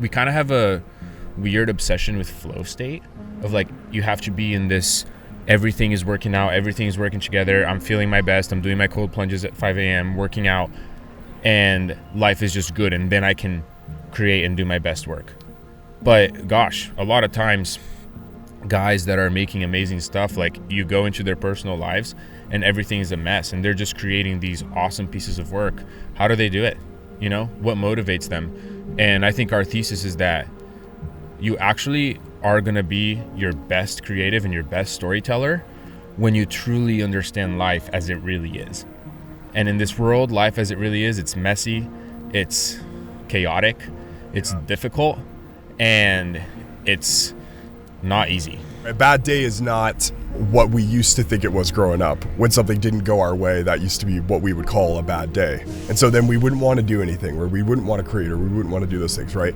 we kind of have a weird obsession with flow state of like, you have to be in this, everything is working out, everything is working together, I'm feeling my best, I'm doing my cold plunges at 5 a.m., working out, and life is just good, and then I can create and do my best work. But gosh, a lot of times guys that are making amazing stuff, like, you go into their personal lives and everything is a mess, and they're just creating these awesome pieces of work. How do they do it? You know, what motivates them? And I think our thesis is that you actually are going to be your best creative and your best storyteller when you truly understand life as it really is. And in this world, life as it really is, it's messy, it's chaotic, it's difficult, and it's not easy. A bad day is not what we used to think it was growing up. When something didn't go our way, that used to be what we would call a bad day. And so then we wouldn't want to do anything, or we wouldn't want to create, or we wouldn't want to do those things, right?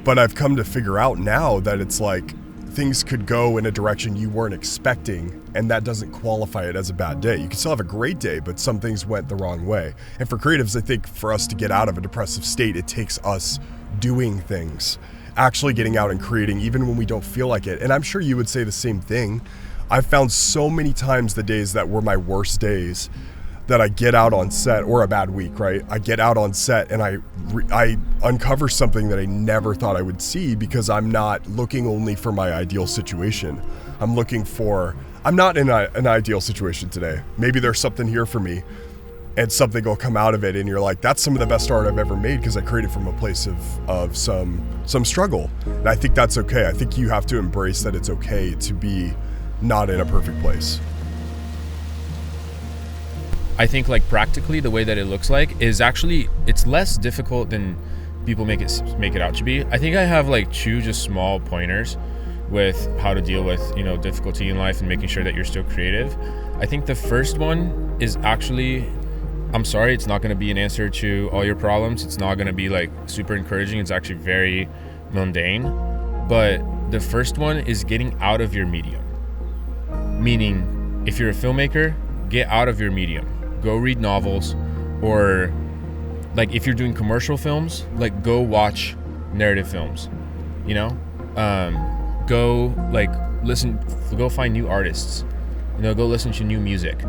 But I've come to figure out now that it's like things could go in a direction you weren't expecting, and that doesn't qualify it as a bad day. You can still have a great day, but some things went the wrong way. And for creatives, I think for us to get out of a depressive state, it takes us doing things, actually getting out and creating, even when we don't feel like it. And I'm sure you would say the same thing. I've found so many times the days that were my worst days that I get out on set, or a bad week, right? I get out on set and I uncover something that I never thought I would see, because I'm not looking only for my ideal situation. I'm not in an ideal situation today. Maybe there's something here for me, and something will come out of it, and you're like, that's some of the best art I've ever made, because I created from a place of some struggle. And I think that's okay. I think you have to embrace that it's okay to be not in a perfect place. I think, like, practically the way that it looks like is actually, it's less difficult than people make it out to be. I think I have like 2 just small pointers with how to deal with, you know, difficulty in life and making sure that you're still creative. I think the first one is actually, I'm sorry, it's not going to be an answer to all your problems. It's not going to be like super encouraging. It's actually very mundane. But the first one is getting out of your medium. Meaning, if you're a filmmaker, get out of your medium. Go read novels, or like if you're doing commercial films, like go watch narrative films, you know? Go like go find new artists, you know, go listen to new music.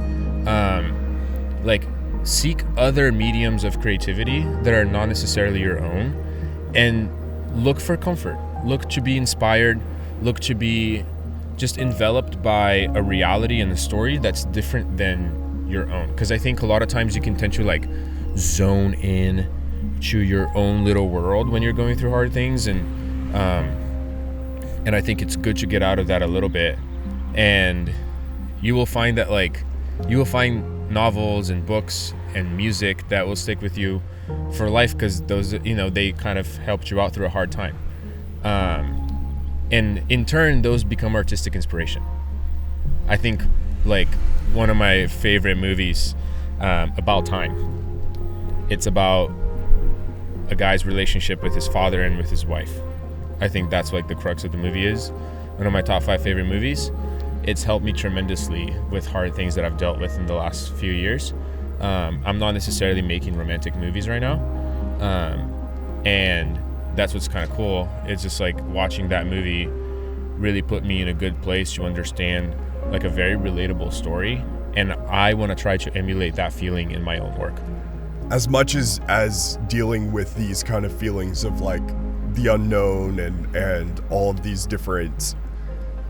Like seek other mediums of creativity that are not necessarily your own, and look for comfort, look to be inspired, look to be just enveloped by a reality and a story that's different than your own. Because I think a lot of times you can tend to like zone in to your own little world when you're going through hard things, and I think it's good to get out of that a little bit, and you will find that like you will find novels and books and music that will stick with you for life, because those, you know, they kind of helped you out through a hard time, and in turn those become artistic inspiration. I think like one of my favorite movies, About Time, it's about a guy's relationship with his father and with his wife. I think that's like the crux of the movie. Is one of my top 5 favorite movies. It's helped me tremendously with hard things that I've dealt with in the last few years. I'm not necessarily making romantic movies right now, and that's what's kind of cool. It's just like watching that movie really put me in a good place to understand like a very relatable story, and I want to try to emulate that feeling in my own work. As much as dealing with these kind of feelings of like the unknown and all of these different,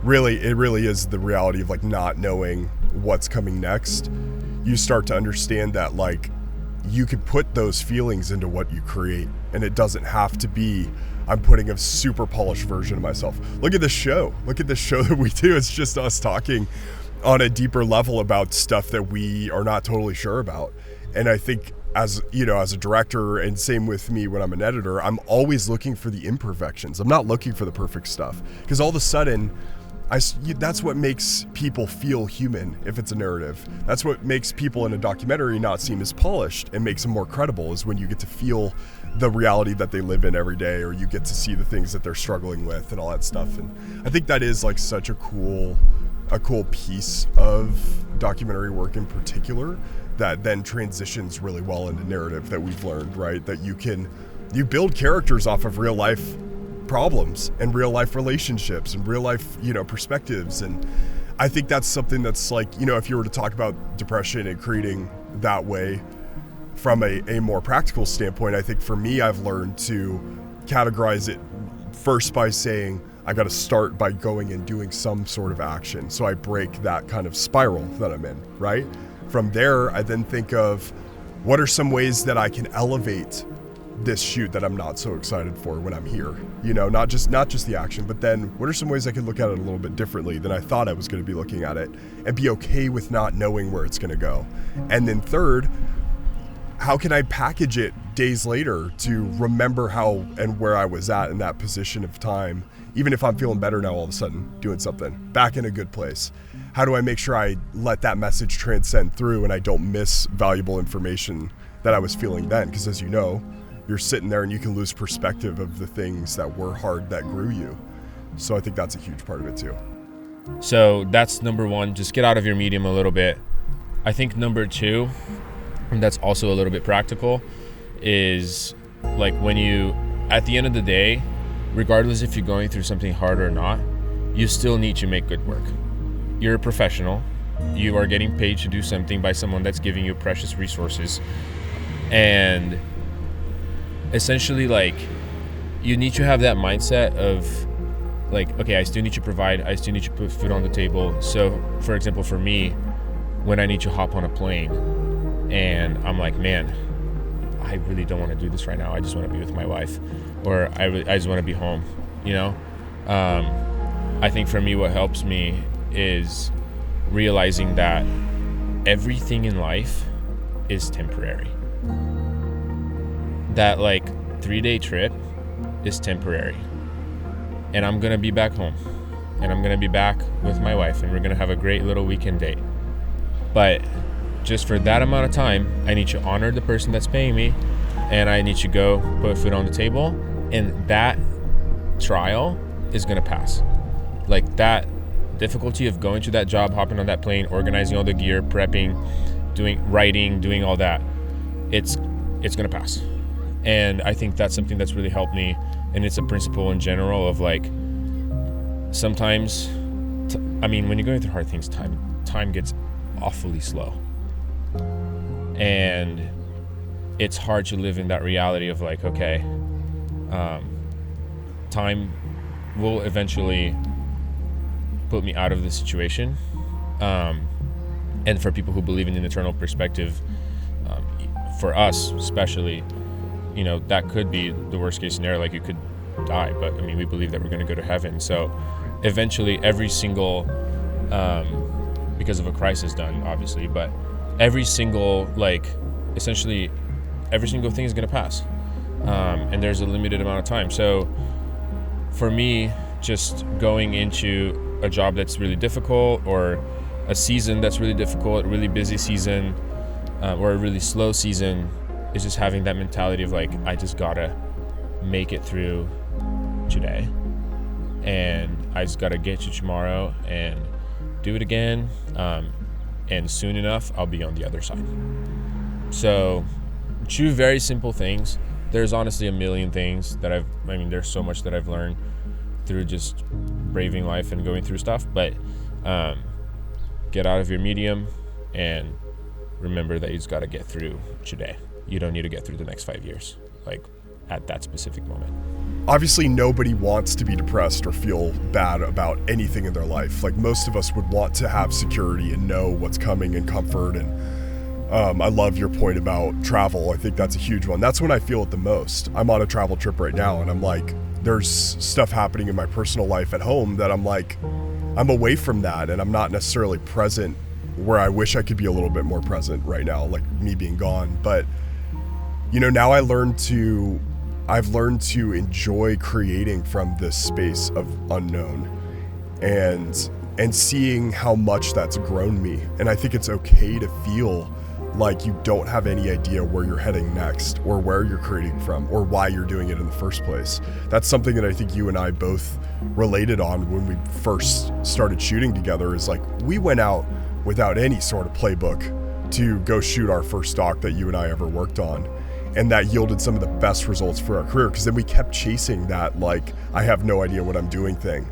it really is the reality of like not knowing what's coming next. You start to understand that like you could put those feelings into what you create, and it doesn't have to be, I'm putting a super polished version of myself. Look at this show that we do. It's just us talking on a deeper level about stuff that we are not totally sure about. And I think as a director, and same with me when I'm an editor, I'm always looking for the imperfections. I'm not looking for the perfect stuff, because all of a sudden that's what makes people feel human. If it's a narrative, that's what makes people in a documentary not seem as polished and makes them more credible, is when you get to feel the reality that they live in every day, or you get to see the things that they're struggling with and all that stuff. And I think that is like such a cool piece of documentary work in particular, that then transitions really well into narrative, that we've learned, right? That you can You build characters off of real life problems and real life relationships and real life, perspectives. And I think that's something that's like, if you were to talk about depression and creating that way from a more practical standpoint, I think for me, I've learned to categorize it first by saying, I got to start by going and doing some sort of action. So I break that kind of spiral that I'm in, right? From there, I then think of what are some ways that I can elevate this shoot that I'm not so excited for when I'm here, not just the action, but then what are some ways I can look at it a little bit differently than I thought I was going to be looking at it, and be okay with not knowing where it's going to go. And then third, how can I package it days later to remember how and where I was at in that position of time, even if I'm feeling better now all of a sudden, doing something, back in a good place. How do I make sure I let that message transcend through and I don't miss valuable information that I was feeling then? Because as you know, you're sitting there and you can lose perspective of the things that were hard that grew you. So I think that's a huge part of it too. So that's number one, just get out of your medium a little bit. I think number two, and that's also a little bit practical, is like when you, at the end of the day, regardless if you're going through something hard or not, you still need to make good work. You're a professional. You are getting paid to do something by someone that's giving you precious resources. And essentially, like, you need to have that mindset of like, okay, I still need to provide, I still need to put food on the table. So for example, for me, when I need to hop on a plane and I'm like, man, I really don't want to do this right now. I just want to be with my wife, or I just want to be home, I think for me, what helps me is realizing that everything in life is temporary. That like 3-day trip is temporary. And I'm going to be back home. And I'm going to be back with my wife. And we're going to have a great little weekend date. But just for that amount of time, I need to honor the person that's paying me. And I need to go put food on the table. And that trial is going to pass. Like that difficulty of going to that job, hopping on that plane, organizing all the gear, prepping, writing, doing all that, it's going to pass. And I think that's something that's really helped me. And it's a principle in general of like, sometimes, when you're going through hard things, time gets awfully slow. And it's hard to live in that reality of like, okay, time will eventually put me out of the situation. And for people who believe in an eternal perspective, for us especially, that could be the worst case scenario. Like you could die, but we believe that we're going to go to heaven. So eventually every single, because of a crisis done, obviously, but every single, essentially every single thing is going to pass. And there's a limited amount of time. So for me, just going into a job that's really difficult, or a season that's really difficult, a really busy season, or a really slow season, is just having that mentality of like, I just gotta make it through today, and I just gotta get to tomorrow and do it again, and soon enough I'll be on the other side. So 2 very simple things. There's honestly a million things that there's so much that I've learned through just braving life and going through stuff, but get out of your medium and remember that you just gotta get through today. You don't need to get through the next 5 years, like at that specific moment. Obviously, nobody wants to be depressed or feel bad about anything in their life. Like most of us would want to have security and know what's coming and comfort. And I love your point about travel. I think that's a huge one. That's when I feel it the most. I'm on a travel trip right now, and I'm like, there's stuff happening in my personal life at home that I'm like, I'm away from that, and I'm not necessarily present where I wish I could be a little bit more present right now, like me being gone. But now I've learned to enjoy creating from this space of unknown and seeing how much that's grown me. And I think it's okay to feel like you don't have any idea where you're heading next, or where you're creating from, or why you're doing it in the first place. That's something that I think you and I both related on when we first started shooting together, is like, we went out without any sort of playbook to go shoot our first doc that you and I ever worked on. And that yielded some of the best results for our career, because then we kept chasing that, like, I have no idea what I'm doing thing.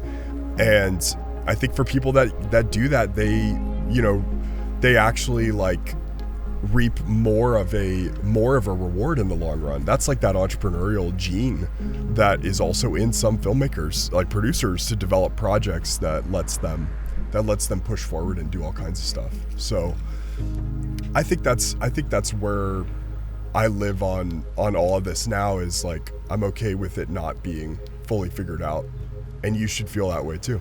And I think for people that do that, they actually like reap more of a reward in the long run. That's like that entrepreneurial gene that is also in some filmmakers, like producers, to develop projects that lets them push forward and do all kinds of stuff. So I think that's where I live on all of this now, is like, I'm okay with it not being fully figured out, and you should feel that way too.